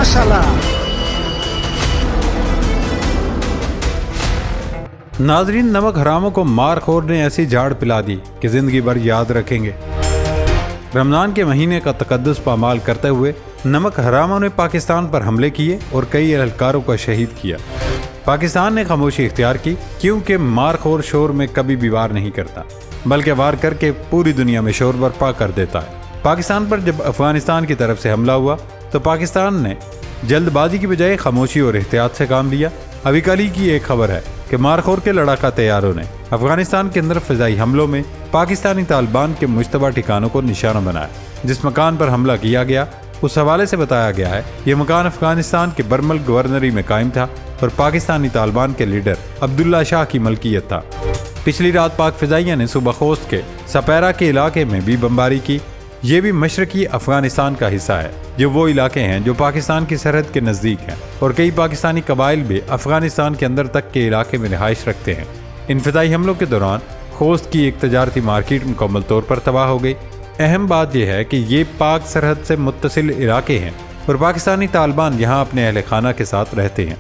माशाल्लाह। नाजरीन, नमक हरामों को मारखोर ने ऐसी झाड़ पिला दी कि जिंदगी भर याद रखेंगे। रमजान के महीने का तकद्दुस पामाल करते हुए नमक हरामों ने पाकिस्तान पर हमले किए और कई एहलकारों को शहीद किया। पाकिस्तान ने खामोशी इख्तियार की क्योंकि मारखोर शोर में कभी भी वार नहीं करता, बल्कि वार करके पूरी दुनिया में शोर बर्पा कर देता है। पाकिस्तान पर जब अफगानिस्तान की तरफ से हमला हुआ तो पाकिस्तान ने जल्दबाजी की बजाय खामोशी और एहतियात से काम लिया। अभी कल ही की एक खबर है कि मारखोर के लड़ाका तैयारों ने अफगानिस्तान के अंदर फ़िज़ाई हमलों में पाकिस्तानी तालिबान के मुश्तबा ठिकानों को निशाना बनाया। जिस मकान पर हमला किया गया उस हवाले से बताया गया है ये मकान अफगानिस्तान के बरमल गवर्नरी में कायम था और पाकिस्तानी तालिबान के लीडर अब्दुल्ला शाह की मलकियत था। पिछली रात पाक फ़िज़ाइया ने सुबह खोस्त के सपैरा के इलाके में भी बमबारी की। ये भी मशरकी अफगानिस्तान का हिस्सा है, जो वो इलाके हैं जो पाकिस्तान की सरहद के नज़दीक हैं, और कई पाकिस्तानी कबाइल भी अफगानिस्तान के अंदर तक के इलाके में रिहाइश रखते हैं। इन फ़िज़ाई हमलों के दौरान खोस्त की एक तजारती मार्केट मुकम्मल तौर पर तबाह हो गई। अहम बात यह है कि ये पाक सरहद से मुत्तसिल इलाके हैं और पाकिस्तानी तालिबान यहाँ अपने अहल खाना के साथ रहते हैं।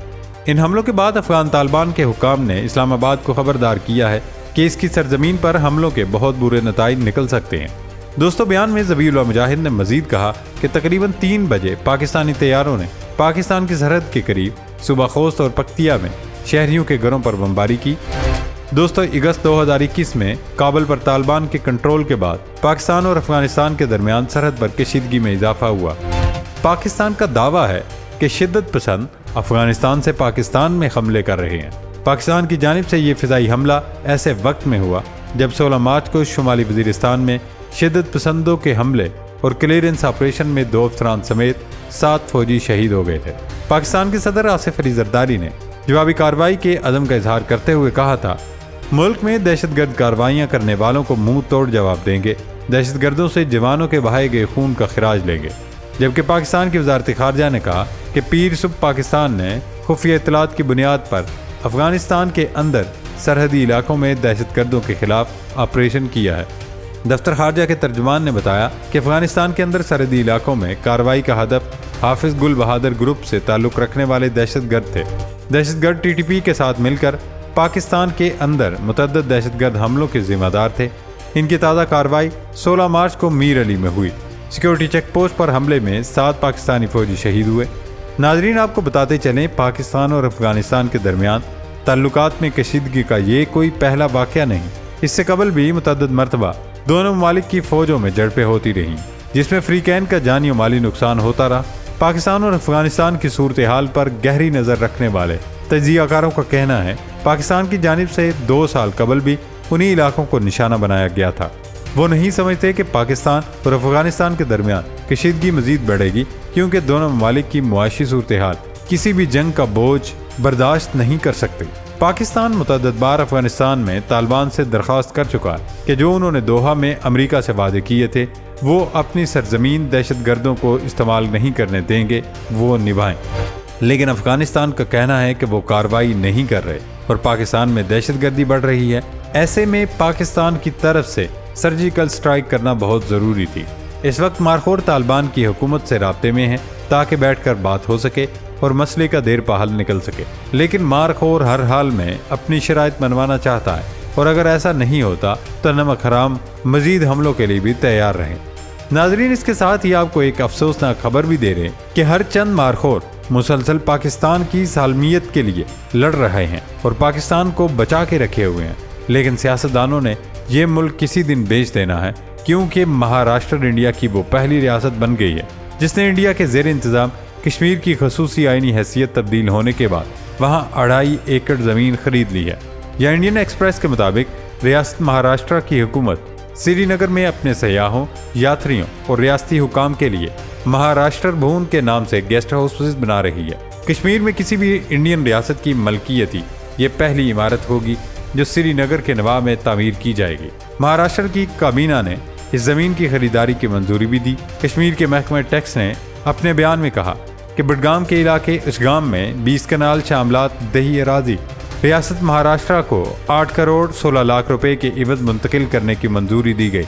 इन हमलों के बाद अफगान तालिबान के हुक्काम ने इस्लामाबाद को खबरदार किया है कि इसकी सरजमीन पर हमलों के बहुत बुरे नताइज निकल सकते हैं। दोस्तों, बयान में ज़बीहुल्लाह मुजाहिद ने मजीद कहा कि तकरीबन 3 बजे पाकिस्तानी तैयारों ने पाकिस्तान की सरहद के करीब सुबह खोस्त और पख्तिया में शहरियों के घरों पर बमबारी की। दोस्तों, अगस्त 2021 में काबुल पर तालिबान के कंट्रोल के बाद पाकिस्तान और अफगानिस्तान के दरमियान सरहद पर कशीदगी में इजाफा हुआ। पाकिस्तान का दावा है कि शिद्दत पसंद अफगानिस्तान से पाकिस्तान में हमले कर रहे हैं। पाकिस्तान की जानिब से ये फ़िज़ाई हमला ऐसे वक्त में हुआ जब 16 मार्च को शुमाली वज़ीरिस्तान में शिद्दत पसंदों के हमले और क्लियरेंस ऑपरेशन में 2 अफसरान समेत 7 फौजी शहीद हो गए थे। पाकिस्तान के सदर आसिफ अली जरदारी ने जवाबी कार्रवाई के अज़म का इजहार करते हुए कहा था, मुल्क में दहशतगर्द कार्रवाइयाँ करने वालों को मुंह तोड़ जवाब देंगे, दहशतगर्दों से जवानों के बहाए गए खून का खिराज लेंगे। जबकि पाकिस्तान की वज़ारत ख़ारजा ने कहा कि पीर सुबह पाकिस्तान ने खुफिया इत्तलात की बुनियाद पर अफगानिस्तान के अंदर सरहदी इलाकों में दहशतगर्दों के खिलाफ ऑपरेशन किया है। दफ्तर खारजा के तर्जुमान ने बताया कि अफगानिस्तान के अंदर सरहदी इलाकों में कार्रवाई का हदफ हाफिज गुल बहादुर ग्रुप से ताल्लुक़ रखने वाले दहशतगर्द थे। दहशतगर्द TTP के साथ मिलकर पाकिस्तान के अंदर मुतअद्दिद दहशतगर्द हमलों के ज़िम्मेदार थे। इनकी ताज़ा कार्रवाई 16 मार्च को मीर अली में हुई। सिक्योरिटी चेक पोस्ट पर हमले में 7 पाकिस्तानी फौजी शहीद हुए। नाजरीन, आपको बताते चलें, पाकिस्तान और अफगानिस्तान के दरमियान ताल्लुकात में कशीदगी का ये कोई पहला वाक़या नहीं। इससे कबल भी मुतअद्दिद मरतबा दोनों ममालिक की फ़ौजों में झड़पें होती रहीं, जिसमें अफ्रीकैन का जानी और माली नुकसान होता रहा। पाकिस्तान और अफगानिस्तान की सूरत हाल पर गहरी नज़र रखने वाले तजियाकारों का कहना है पाकिस्तान की जानिब से 2 साल कबल भी उन्हीं इलाकों को निशाना बनाया गया था। वो नहीं समझते कि पाकिस्तान और अफगानिस्तान के दरमियान कशीदगी मजीद बढ़ेगी, क्योंकि दोनों ममालिक की मुआशी सूरत हाल किसी भी जंग का बोझ बर्दाश्त नहीं कर सकते। पाकिस्तान मुतअद्दिद बार अफगानिस्तान में तालिबान से दरख्वास्त कर चुका है कि जो उन्होंने दोहा में अमेरिका से वादे किए थे वो अपनी सरजमीन दहशतगर्दों को इस्तेमाल नहीं करने देंगे, वो निभाएं। लेकिन अफगानिस्तान का कहना है कि वो कार्रवाई नहीं कर रहे और पाकिस्तान में दहशतगर्दी बढ़ रही है। ऐसे में पाकिस्तान की तरफ से सर्जिकल स्ट्राइक करना बहुत ज़रूरी थी। इस वक्त मारखोर तालिबान की हुकूमत से राब्ते में है ताकि बैठकर बात हो सके और मसले का देर पा हल निकल सके। लेकिन मारखोर हर हाल में अपनी शराइत मनवाना चाहता है और अगर ऐसा नहीं होता तो नमक हराम मजीद हमलों के लिए भी तैयार रहें। नाजरीन, इसके साथ ही आपको एक अफसोसनाक खबर भी दे रहे हैं कि हर चंद मारखोर मुसलसल पाकिस्तान की सालमियत के लिए लड़ रहे हैं और पाकिस्तान को बचा के रखे हुए हैं। लेकिन सियासतदानों ने यह मुल्क किसी दिन बेच देना है, क्योंकि महाराष्ट्र इंडिया की वो पहली रियासत बन गई है जिसने इंडिया के ज़ेर इंतज़ाम कश्मीर की खसूसी आइनी हैसियत तब्दील होने के बाद वहाँ 2.5 एकड़ ज़मीन खरीद ली है। या इंडियन एक्सप्रेस के मुताबिक रियासत महाराष्ट्र की हुकूमत श्रीनगर में अपने सयाहों, यात्रियों और रियासती हुकाम के लिए महाराष्ट्र भवन के नाम से गेस्ट हाउसेस बना रही है। कश्मीर में किसी भी इंडियन रियासत की मलकियती ये पहली इमारत होगी जो श्रीनगर के नवाब में तामीर की जाएगी। महाराष्ट्र की काबीना ने इस ज़मीन की खरीदारी की मंजूरी भी दी। कश्मीर के महकमे टैक्स ने अपने बयान में कहा कि बडगाम के इलाके उशगाम में 20 कनाल शामलात दही अराजी रियासत महाराष्ट्र को 8 करोड़ 16 लाख रुपए के इवज़ मुंतकिल करने की मंजूरी दी गई।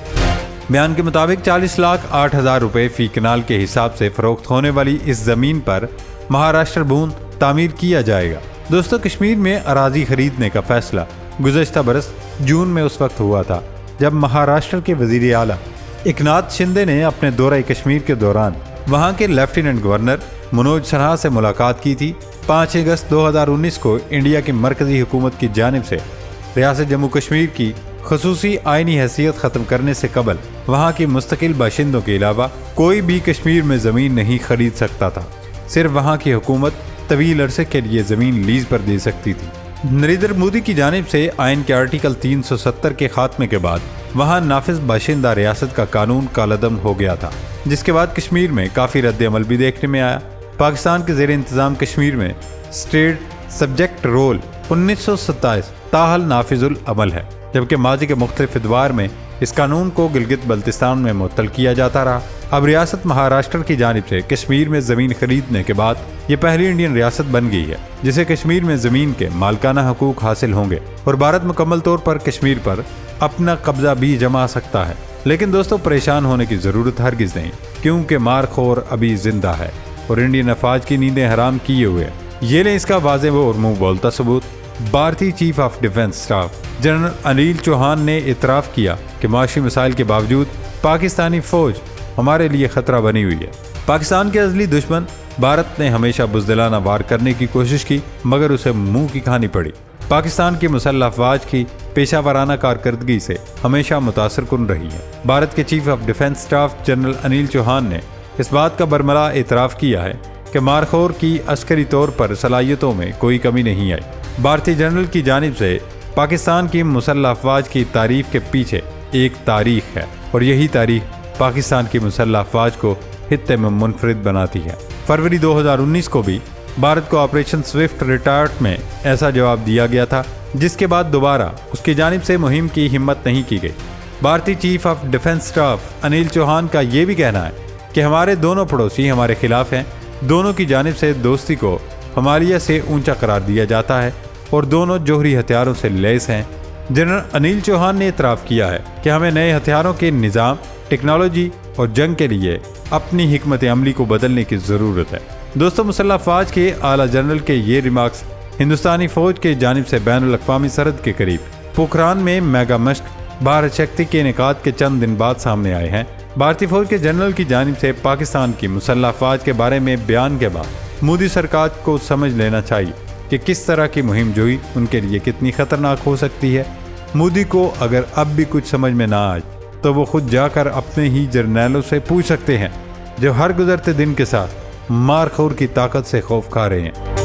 بیان کے مطابق 40,08,000 روپے فی کنال کے حساب سے فروخت ہونے والی اس زمین پر مہاراشٹر بھون تعمیر کیا جائے گا۔ دوستو، کشمیر میں اراضی خریدنے کا فیصلہ گزشتہ برس جون میں اس وقت ہوا تھا جب مہاراشٹر کے وزیر اعلیٰ ایکناتھ شندے نے اپنے دورہ کشمیر کے دوران وہاں کے لیفٹیننٹ گورنر منوج سنہا سے ملاقات کی تھی۔ 5 اگست 2019 کو انڈیا کی مرکزی حکومت کی جانب سے ریاست جموں کشمیر کی خصوصی آئینی حیثیت ختم کرنے سے قبل وہاں کی مستقل باشندوں کے علاوہ کوئی بھی کشمیر میں زمین نہیں خرید سکتا تھا۔ صرف وہاں کی حکومت طویل عرصے کے لیے زمین لیز پر دے سکتی تھی۔ نریندر مودی کی جانب سے آئین کے آرٹیکل 370 کے خاتمے کے بعد وہاں نافذ باشندہ ریاست کا قانون کالعدم ہو گیا تھا، جس کے بعد کشمیر میں کافی رد عمل بھی دیکھنے میں آیا۔ پاکستان کے زیر انتظام کشمیر میں اسٹیٹ سبجیکٹ رول 1927 تاحال نافذ العمل ہے، جبکہ ماضی کے مختلف ادوار میں اس قانون کو گلگت بلتستان میں معطل کیا جاتا رہا۔ اب ریاست مہاراشٹر کی جانب سے کشمیر میں زمین خریدنے کے بعد یہ پہلی انڈین ریاست بن گئی ہے جسے کشمیر میں زمین کے مالکانہ حقوق حاصل ہوں گے، اور بھارت مکمل طور پر کشمیر پر اپنا قبضہ بھی جما سکتا ہے۔ لیکن دوستو، پریشان ہونے کی ضرورت ہرگز نہیں، کیونکہ مارخور ابھی زندہ ہے اور انڈین افواج کی نیندیں حرام کیے ہوئے۔ یہ لیں اس کا واضح اور منہ بولتا ثبوت۔ بھارتی chief of defence staff general Anil Chauhan نے اعتراف کیا کہ معاشی مسائل کے باوجود پاکستانی فوج ہمارے لیے خطرہ بنی ہوئی ہے۔ پاکستان کے ازلی دشمن بھارت نے ہمیشہ بزدلانہ وار کرنے کی کوشش کی، مگر اسے منہ کی کھانی پڑی۔ پاکستان کی مسلح افواج کی پیشہ ورانہ کارکردگی سے ہمیشہ متاثر کن رہی ہے۔ بھارت کے chief of defence staff general Anil Chauhan نے اس بات کا برملا اعتراف کیا ہے کہ مارخور کی عسکری طور پر صلاحیتوں میں کوئی کمی نہیں آئی۔ بھارتی جنرل کی جانب سے پاکستان کی مسلح افواج کی تعریف کے پیچھے ایک تاریخ ہے، اور یہی تاریخ پاکستان کی مسلح افواج کو خطے میں منفرد بناتی ہے۔ فروری 2019 کو بھی بھارت کو آپریشن سوئفٹ ریٹارٹ میں ایسا جواب دیا گیا تھا، جس کے بعد دوبارہ اس کی جانب سے مہم کی ہمت نہیں کی گئی۔ بھارتی chief of defence staff Anil Chauhan کا یہ بھی کہنا ہے کہ ہمارے دونوں پڑوسی ہمارے خلاف ہیں، دونوں کی جانب سے دوستی کو ہمالیہ سے اونچا قرار دیا جاتا ہے اور دونوں جوہری ہتھیاروں سے لیس ہیں۔ جنرل انیل چوہان نے اعتراف کیا ہے کہ ہمیں نئے ہتھیاروں کے نظام، ٹیکنالوجی اور جنگ کے لیے اپنی حکمت عملی کو بدلنے کی ضرورت ہے۔ دوستو، مسلح افواج کے اعلیٰ جنرل کے یہ ریمارکس ہندوستانی فوج کی جانب سے بین الاقوامی سرحد کے قریب پوکھران میں میگا مشق بھارت شکتی کے انعقاد کے چند دن بعد سامنے آئے ہیں۔ بھارتی فوج کے جنرل کی جانب سے پاکستان کی مسلح افواج کے بارے میں بیان کے بعد مودی سرکار کو سمجھ لینا چاہیے کہ کس طرح کی مہم جوئی ان کے لیے کتنی خطرناک ہو سکتی ہے۔ مودی کو اگر اب بھی کچھ سمجھ میں نہ آئے تو وہ خود جا کر اپنے ہی جرنیلوں سے پوچھ سکتے ہیں، جو ہر گزرتے دن کے ساتھ مارخور کی طاقت سے خوف کھا رہے ہیں۔